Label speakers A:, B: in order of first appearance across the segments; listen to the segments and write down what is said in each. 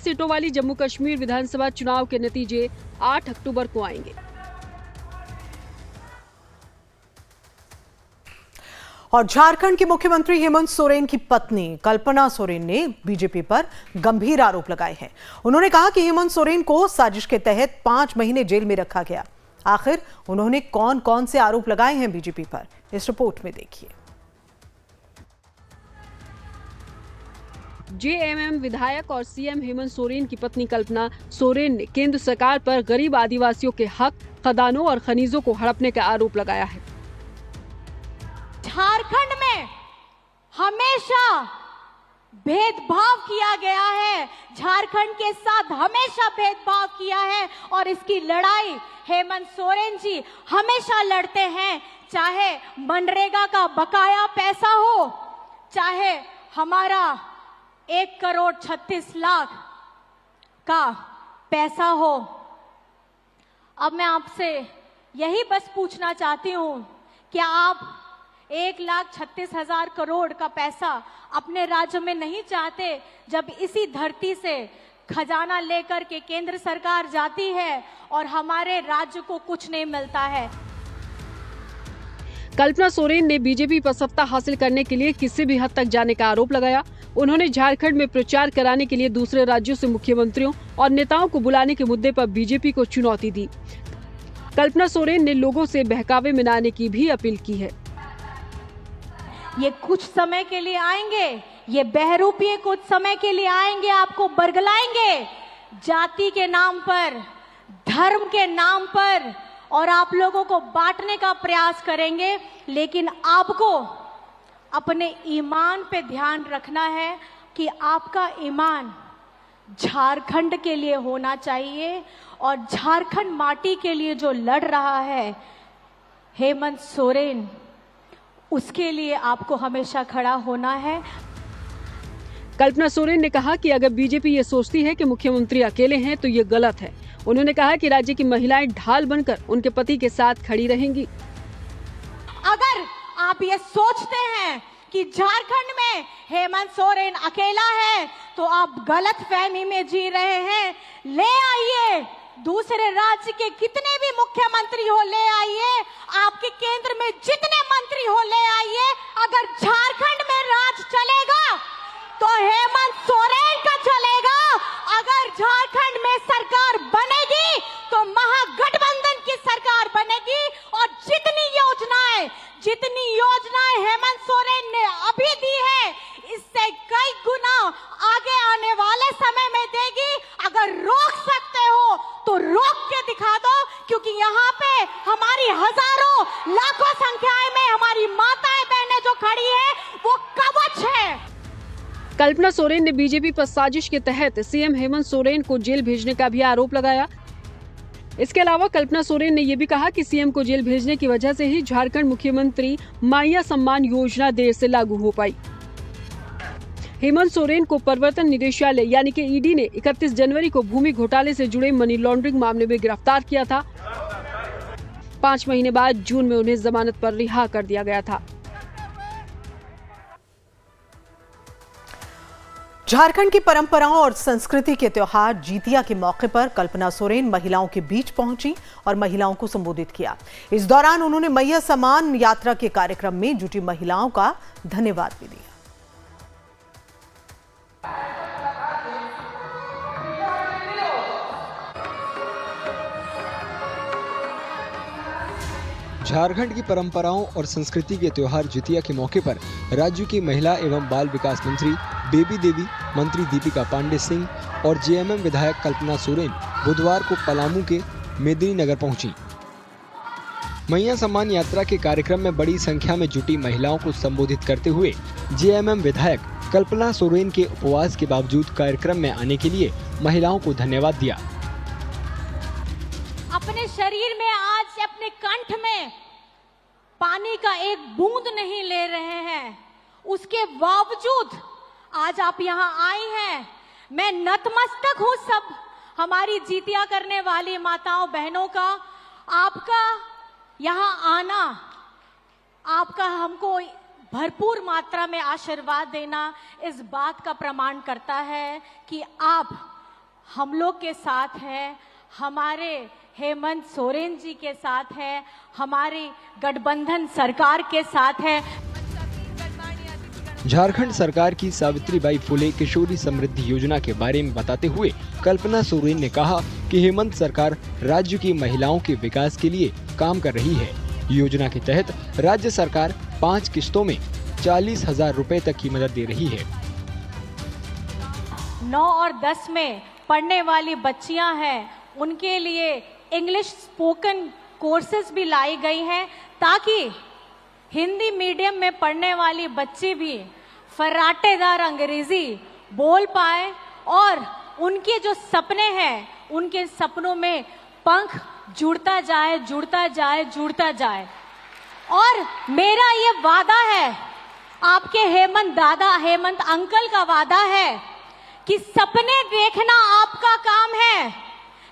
A: सीटों वाली जम्मू कश्मीर विधानसभा चुनाव के नतीजे 8 अक्टूबर को आएंगे।
B: और झारखंड के मुख्यमंत्री हेमंत सोरेन की पत्नी कल्पना सोरेन ने बीजेपी पर गंभीर आरोप लगाए हैं। उन्होंने कहा कि हेमंत सोरेन को साजिश के तहत 5 महीने जेल में रखा गया। आखिर उन्होंने कौन कौन से आरोप लगाए हैं बीजेपी पर, इस रिपोर्ट में देखिए।
A: जेएमएम विधायक और सीएम हेमंत सोरेन की पत्नी कल्पना सोरेन ने केंद्र सरकार पर गरीब आदिवासियों के हक, खदानों और खनिजों को हड़पने का आरोप लगाया है।
C: झारखंड में हमेशा भेदभाव किया गया है, झारखंड के साथ हमेशा भेदभाव किया है और इसकी लड़ाई हेमंत सोरेन जी हमेशा लड़ते हैं। चाहे मनरेगा का बकाया पैसा हो, चाहे हमारा 1,36,00,000 का पैसा हो। अब मैं आपसे यही बस पूछना चाहती हूँ, क्या आप 1,36,000 करोड़ का पैसा अपने राज्य में नहीं चाहते? जब इसी धरती से खजाना लेकर के केंद्र सरकार जाती है और हमारे राज्य को कुछ नहीं मिलता है।
A: कल्पना सोरेन ने बीजेपी पर सत्ता हासिल करने के लिए किसी भी हद तक जाने का आरोप लगाया। उन्होंने झारखंड में प्रचार कराने के लिए दूसरे राज्यों से मुख्यमंत्रियों और नेताओं को बुलाने के मुद्दे पर बीजेपी को चुनौती दी। कल्पना सोरेन ने लोगों से बहकावे में न आने की भी अपील की है।
C: ये कुछ समय के लिए आएंगे, ये बहरूपीय कुछ समय के लिए आएंगे, आपको बरगलाएंगे जाति के नाम पर, धर्म के नाम पर, और आप लोगों को बांटने का प्रयास करेंगे। लेकिन आपको अपने ईमान पे ध्यान रखना है कि आपका ईमान झारखंड के लिए होना चाहिए और झारखंड माटी के लिए जो लड़ रहा है हेमंत सोरेन, उसके लिए आपको हमेशा खड़ा होना है।
A: कल्पना सोरेन ने कहा कि अगर बीजेपी ये सोचती है कि मुख्यमंत्री अकेले हैं तो ये गलत है। उन्होंने कहा कि राज्य की महिलाएं ढाल बनकर उनके पति के साथ खड़ी रहेंगी।
C: अगर आप ये सोचते हैं कि झारखंड में हेमंत सोरेन अकेला है तो आप गलत फहमी में जी रहे हैं। ले आइए दूसरे राज्य के कितने भी मुख्यमंत्री हो, ले आइए, आपके केंद्र में जितने मंत्री हो ले आइए। अगर झारखंड में राज चलेगा तो हेमंत सोरेन का चलेगा। अगर झारखंड में सरकार बनेगी तो महागठबंधन की सरकार बनेगी। और जितनी योजनाएं हेमंत सोरेन ने अभी दी है, इससे कई गुना आगे आने वाले समय में देगी। अगर रोक सकते हो तो रोक के दिखा दो, क्योंकि यहाँ पे हमारी हजारों लाखों संख्याएं में हमारी माताएं बहनें जो खड़ी है वो कवच है।
A: कल्पना सोरेन ने बीजेपी पर साजिश के तहत सीएम हेमंत सोरेन को जेल भेजने का भी आरोप लगाया। इसके अलावा कल्पना सोरेन ने यह भी कहा कि सीएम को जेल भेजने की वजह से ही झारखंड मुख्यमंत्री माइया सम्मान योजना देर से लागू हो पाई। हेमंत सोरेन को प्रवर्तन निदेशालय यानी कि ईडी ने 31 जनवरी को भूमि घोटाले से जुड़े मनी लॉन्ड्रिंग मामले में गिरफ्तार किया था। 5 महीने बाद जून में उन्हें जमानत पर रिहा कर दिया गया था।
B: झारखंड की परंपराओं और संस्कृति के त्योहार जीतिया के मौके पर कल्पना सोरेन महिलाओं के बीच पहुंची और महिलाओं को संबोधित किया। इस दौरान उन्होंने मैया सम्मान यात्रा के कार्यक्रम में जुटी महिलाओं का धन्यवाद भी दिया।
D: झारखंड की परंपराओं और संस्कृति के त्योहार जितिया के मौके पर राज्य की महिला एवं बाल विकास मंत्री बेबी देवी, मंत्री दीपिका पांडे सिंह और जेएमएम विधायक कल्पना सोरेन बुधवार को पलामू के मेदिनीनगर पहुंची। मैया सम्मान यात्रा के कार्यक्रम में बड़ी संख्या में जुटी महिलाओं को संबोधित करते हुए जेएमएम विधायक कल्पना सोरेन के उपवास के बावजूद कार्यक्रम में आने के लिए महिलाओं को धन्यवाद दिया।
C: अपने शरीर में आज अपने कंठ में पानी का एक बूंद नहीं ले रहे हैं, उसके बावजूद आज आप यहाँ आई हैं। मैं नतमस्तक हूँ सब हमारी जीतिया करने वाली माताओं बहनों का। आपका यहाँ आना, आपका हमको भरपूर मात्रा में आशीर्वाद देना इस बात का प्रमाण करता है कि आप हम लोग के साथ है, हमारे हेमंत सोरेन जी के साथ है, हमारी गठबंधन सरकार के साथ है।
D: झारखंड सरकार की सावित्रीबाई फुले किशोरी समृद्धि योजना के बारे में बताते हुए कल्पना सोरेन ने कहा कि हेमंत सरकार राज्य की महिलाओं के विकास के लिए काम कर रही है। योजना के तहत राज्य सरकार 5 किश्तों में 40,000 रुपए तक की मदद दे रही है।
C: 9 और 10 में पढ़ने वाली बच्चियां हैं, उनके लिए इंग्लिश स्पोकन कोर्सेज भी लाई गई हैं ताकि हिंदी मीडियम में पढ़ने वाली बच्ची भी फर्राटेदार अंग्रेजी बोल पाए और उनके जो सपने हैं, उनके सपनों में पंख जुड़ता जाए, जुड़ता जाए, जुड़ता जाए। और मेरा ये वादा है, आपके हेमंत अंकल का वादा है कि सपने देखना आपका काम है,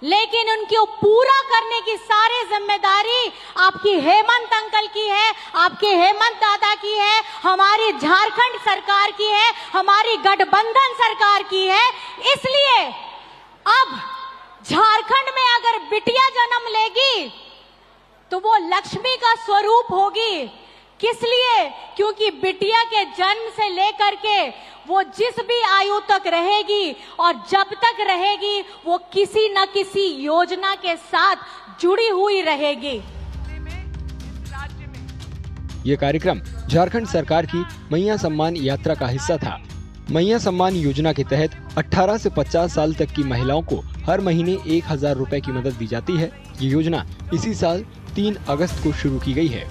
C: लेकिन उनको पूरा करने की सारी जिम्मेदारी आपकी हेमंत अंकल की है, आपके हेमंत दादा की है, हमारी झारखंड सरकार की है, हमारी गठबंधन सरकार की है। इसलिए अब झारखंड में अगर बिटिया जन्म लेगी तो वो लक्ष्मी का स्वरूप होगी। किस लिए? क्योंकि बिटिया के जन्म से लेकर के वो जिस भी आयु तक रहेगी और जब तक रहेगी वो किसी न किसी योजना के साथ जुड़ी हुई रहेगी।
D: ये कार्यक्रम झारखंड सरकार की मैया सम्मान यात्रा का हिस्सा था। मैया सम्मान योजना के तहत 18 से 50 साल तक की महिलाओं को हर महीने 1,000 रुपए की मदद दी जाती है। ये योजना इसी साल 3 अगस्त को शुरू की गई है।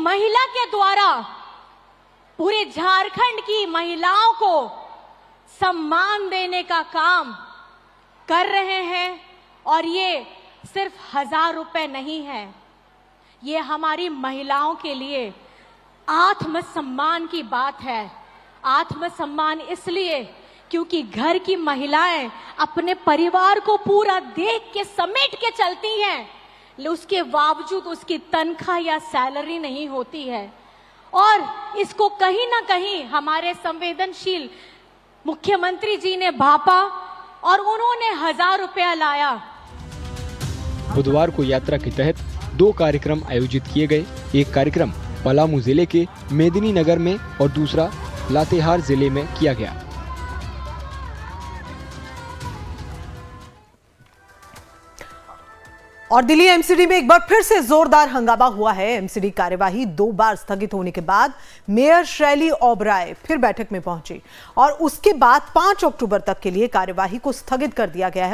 C: महिला के द्वारा पूरे झारखंड की महिलाओं को सम्मान देने का काम कर रहे हैं और ये सिर्फ 1,000 रुपए नहीं है, ये हमारी महिलाओं के लिए आत्मसम्मान की बात है। आत्मसम्मान इसलिए क्योंकि घर की महिलाएं अपने परिवार को पूरा देख के समेट के चलती हैं, उसके बावजूद उसकी तनख्वाह या सैलरी नहीं होती है। और इसको कहीं ना कहीं हमारे संवेदनशील मुख्यमंत्री जी ने भापा और उन्होंने 1,000 रुपया लाया।
D: बुधवार को यात्रा के तहत 2 कार्यक्रम आयोजित किए गए। एक कार्यक्रम पलामू जिले के मेदिनीनगर में और दूसरा लातेहार जिले में किया गया।
B: और दिल्ली एमसीडी में एक बार फिर से जोरदार हंगामा हुआ है। एमसीडी कार्यवाही 2 बार स्थगित होने के बाद मेयर शैली ओबराय फिर बैठक में पहुंची और उसके बाद 5 अक्टूबर तक के लिए कार्यवाही को स्थगित कर दिया गया है।